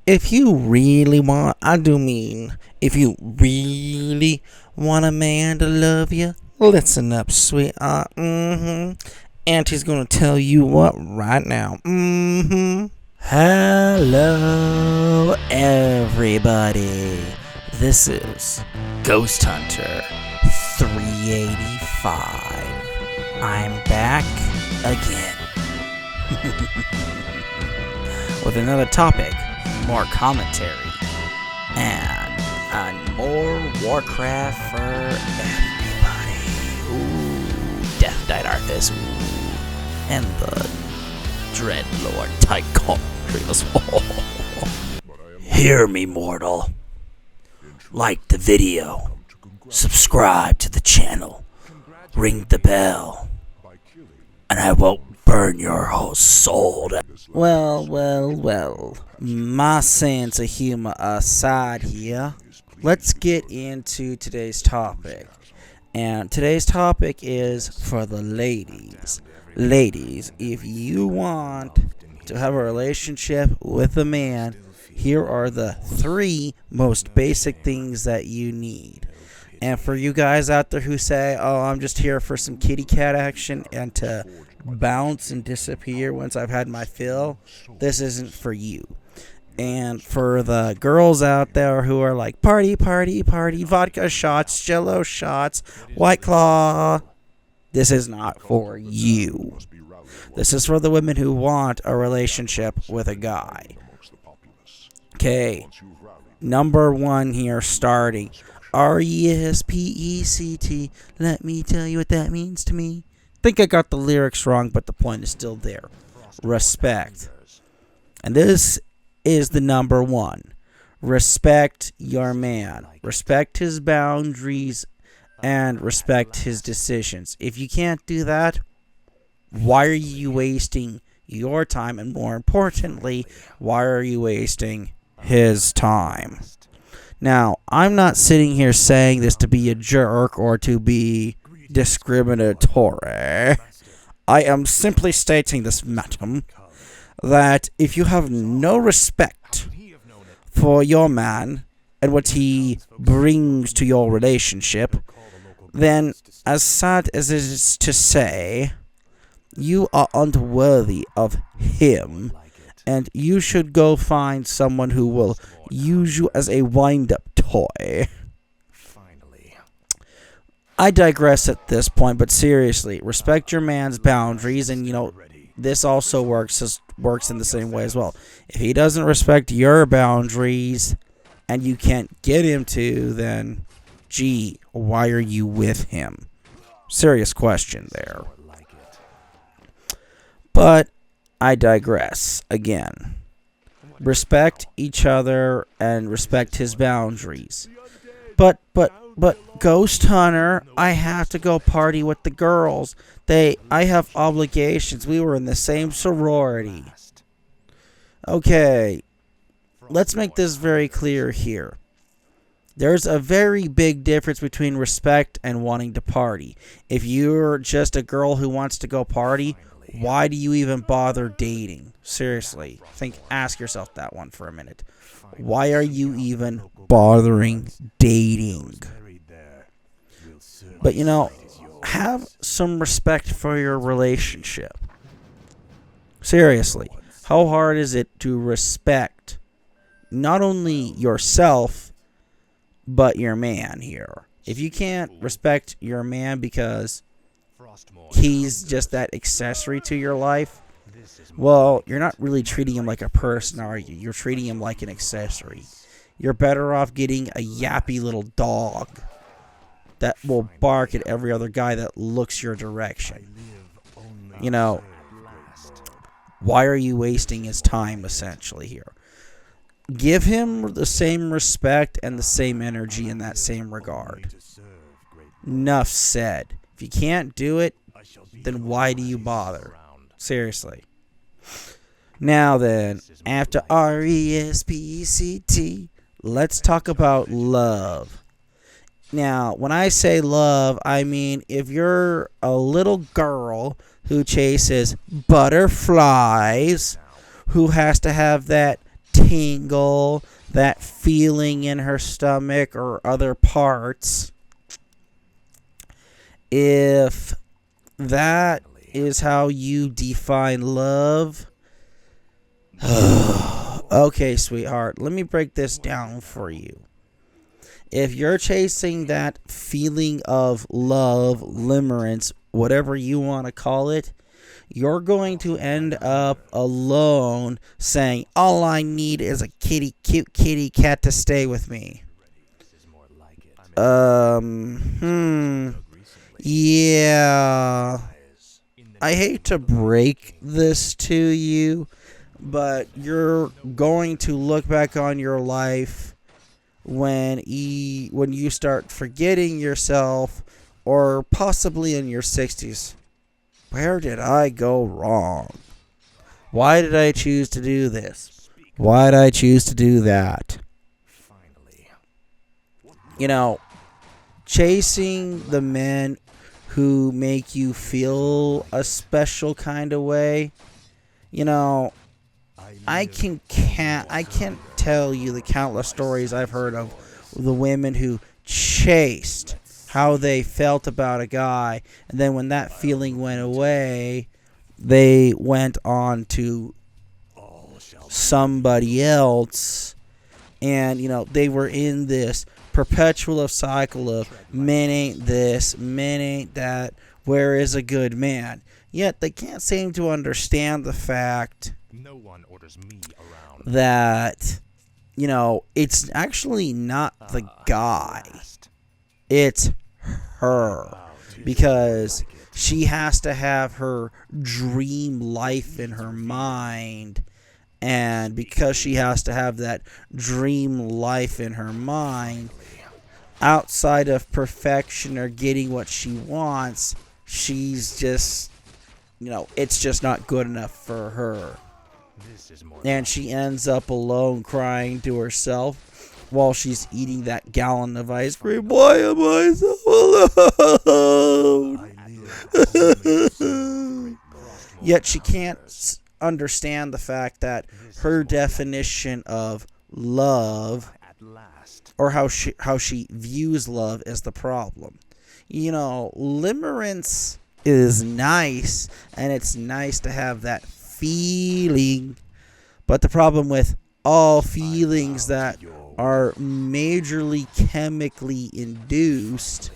If you really want, if you really want a man to love you, listen up, sweetheart. Auntie's gonna tell you what right now. Hello, everybody. This is Ghost Hunter 385. I'm back again with another topic, more commentary, and more Warcraft for everybody. Ooh, Death Knight Arthas, and the Dread Lord Tychondrius. Hear me, mortal. Like the video, subscribe to the channel, ring the bell, and I won't burn your whole soul. Well, my sense of humor aside here, let's get into today's topic. And today's topic is for the ladies. Ladies, if you want to have a relationship with a man, here are the 3 most basic things that you need. And for you guys out there who say, oh, I'm just here for some kitty cat action and to bounce and disappear once I've had my fill, this isn't for you. And for the girls out there who are like, party, vodka shots, jello shots, White Claw, this is not for you. This is for the women who want a relationship with a guy. Okay, number 1 here, starting. RESPECT. Let me tell you what that means to me. Think I got the lyrics wrong, but the point is still there. Respect. And this is the number 1. Respect your man. Respect his boundaries and respect his decisions. If you can't do that, why are you wasting your time? And more importantly, why are you wasting his time? Now, I'm not sitting here saying this to be a jerk or to be discriminatory. I am simply stating this, madam, that if you have no respect for your man and what he brings to your relationship, then, as sad as it is to say, you are unworthy of him, and you should go find someone who will use you as a wind-up toy. I digress at this point, but seriously, respect your man's boundaries, and this also works in the same way as well. If he doesn't respect your boundaries and you can't get him to, then gee, why are you with him? Serious question there. But I digress again. Respect each other and respect his boundaries. But Ghost Hunter, I have to go party with the girls. I have obligations. We were in the same sorority. Okay, let's make this very clear here. There's a very big difference between respect and wanting to party. If you're just a girl who wants to go party, why do you even bother dating? Seriously, ask yourself that one for a minute. Why are you even bothering dating? But have some respect for your relationship. Seriously, how hard is it to respect not only yourself, but your man here? If you can't respect your man because he's just that accessory to your life, well, you're not really treating him like a person, are you? You're treating him like an accessory. You're better off getting a yappy little dog that will bark at every other guy that looks your direction. Why are you wasting his time, essentially, here? Give him the same respect and the same energy in that same regard. Enough said. If you can't do it, then why do you bother? Seriously. Now then, after RESPECT, let's talk about love. Now, when I say love, I mean if you're a little girl who chases butterflies, who has to have that tingle, that feeling in her stomach or other parts, if that is how you define love, okay, sweetheart, let me break this down for you. If you're chasing that feeling of love, limerence, whatever you want to call it, you're going to end up alone saying, all I need is a cute kitty cat to stay with me. Yeah. I hate to break this to you, but you're going to look back on your life when you start forgetting yourself, or possibly in your 60s. Where did I go wrong? Why did I choose to do this? Why did I choose to do that? You know, chasing the men who make you feel a special kind of way. You know, I can't tell you the countless stories I've heard of the women who chased how they felt about a guy, and then when that feeling went away, they went on to somebody else, and you know, they were in this perpetual cycle of men ain't this, men ain't that, where is a good man? Yet they can't seem to understand the fact that, you know, it's actually not the guy, it's her, because she has to have her dream life in her mind, and because she has to have that dream life in her mind, outside of perfection or getting what she wants, she's just, you know, it's just not good enough for her. And she ends up alone crying to herself while she's eating that gallon of ice cream. Why am I so alone? Yet she can't understand the fact that her definition of love, or how she views love, is the problem. You know, limerence is nice, and it's nice to have that feeling, but the problem with all feelings that are majorly chemically induced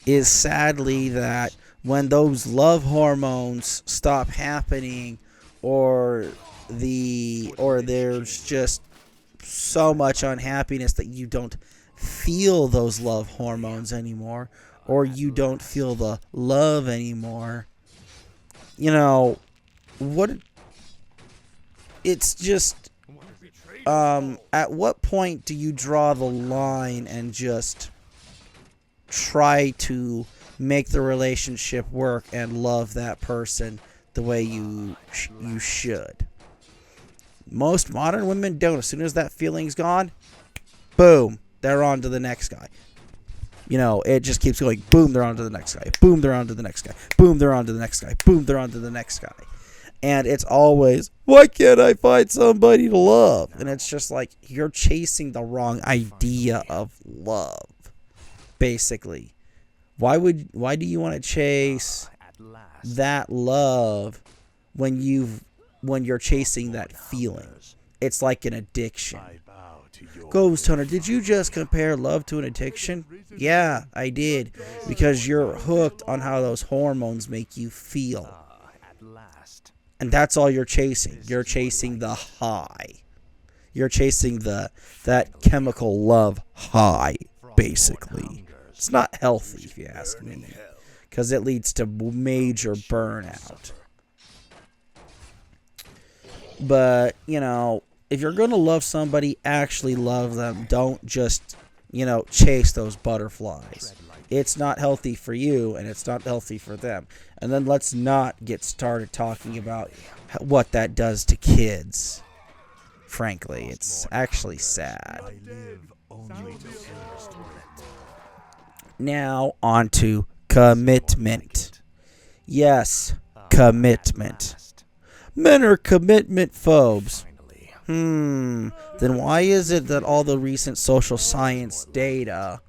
is sadly that when those love hormones stop happening, or there's just so much unhappiness that you don't feel those love hormones anymore, or you don't feel the love anymore, you know, it's just, at what point do you draw the line and just try to make the relationship work and love that person the way you should? Most modern women don't. As soon as that feeling's gone, boom, they're on to the next guy. You know, it just keeps going. Boom, they're on to the next guy. Boom, they're on to the next guy. Boom, they're on to the next guy. Boom, they're on to the next guy. And it's always, why can't I find somebody to love? And it's just like, you're chasing the wrong idea of love, basically. Why do you want to chase that love when you're chasing that feeling? It's like an addiction. Ghost Hunter, did you just compare love to an addiction? Yeah, I did. Because you're hooked on how those hormones make you feel. And that's all you're chasing. You're chasing the high. You're chasing that chemical love high, basically. It's not healthy, if you ask me, because it leads to major burnout. But, you know, if you're going to love somebody, actually love them. Don't just, you know, chase those butterflies. It's not healthy for you, and it's not healthy for them. And then let's not get started talking about what that does to kids. Frankly, it's actually sad. Now, on to commitment. Yes, commitment. Men are commitment phobes. Then why is it that all the recent social science data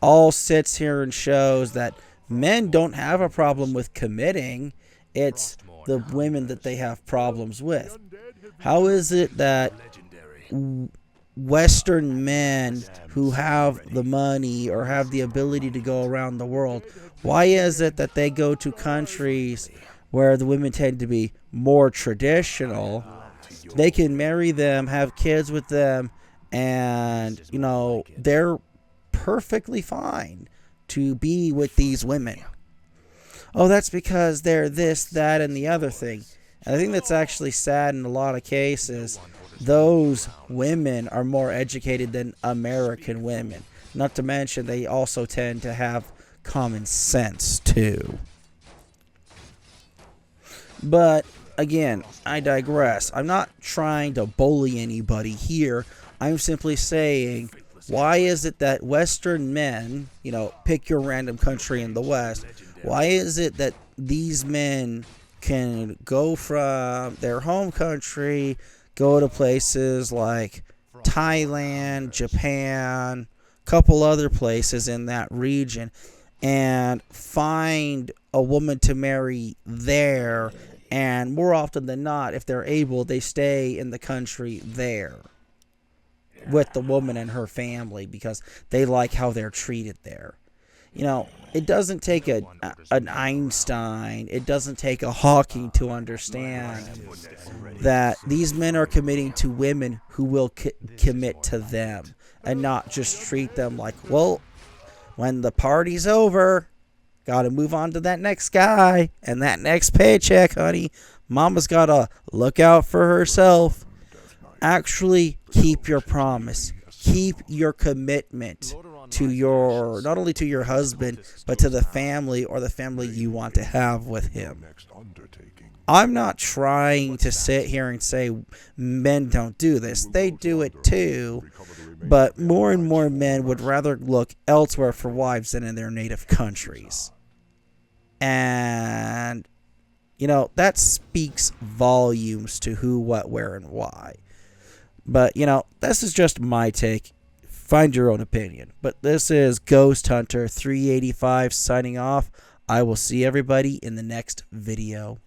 all sits here and shows that men don't have a problem with committing? It's the women that they have problems with. How is it that Western men who have the money or have the ability to go around the world, why is it that they go to countries where the women tend to be more traditional? They can marry them, have kids with them, and, they're perfectly fine to be with these women. Oh, that's because they're this, that, and the other thing. And I think that's actually sad in a lot of cases. Those women are more educated than American women. Not to mention, they also tend to have common sense, too. But, again, I digress. I'm not trying to bully anybody here. I'm simply saying, why is it that Western men, pick your random country in the West, why is it that these men can go from their home country, go to places like Thailand, Japan, a couple other places in that region, and find a woman to marry there, and more often than not, if they're able, they stay in the country there with the woman and her family because they like how they're treated there. It doesn't take an Einstein, it doesn't take a Hawking to understand that these men are committing to women who will commit to them and not just treat them like, well, when the party's over, gotta move on to that next guy and that next paycheck, honey. Mama's gotta look out for herself. Actually, keep your promise. Keep your commitment to not only to your husband, but to the family or the family you want to have with him. I'm not trying to sit here and say men don't do this. They do it too. But more and more men would rather look elsewhere for wives than in their native countries. And, that speaks volumes to who, what, where, and why. But, this is just my take. Find your own opinion. But this is Ghost Hunter 385 signing off. I will see everybody in the next video.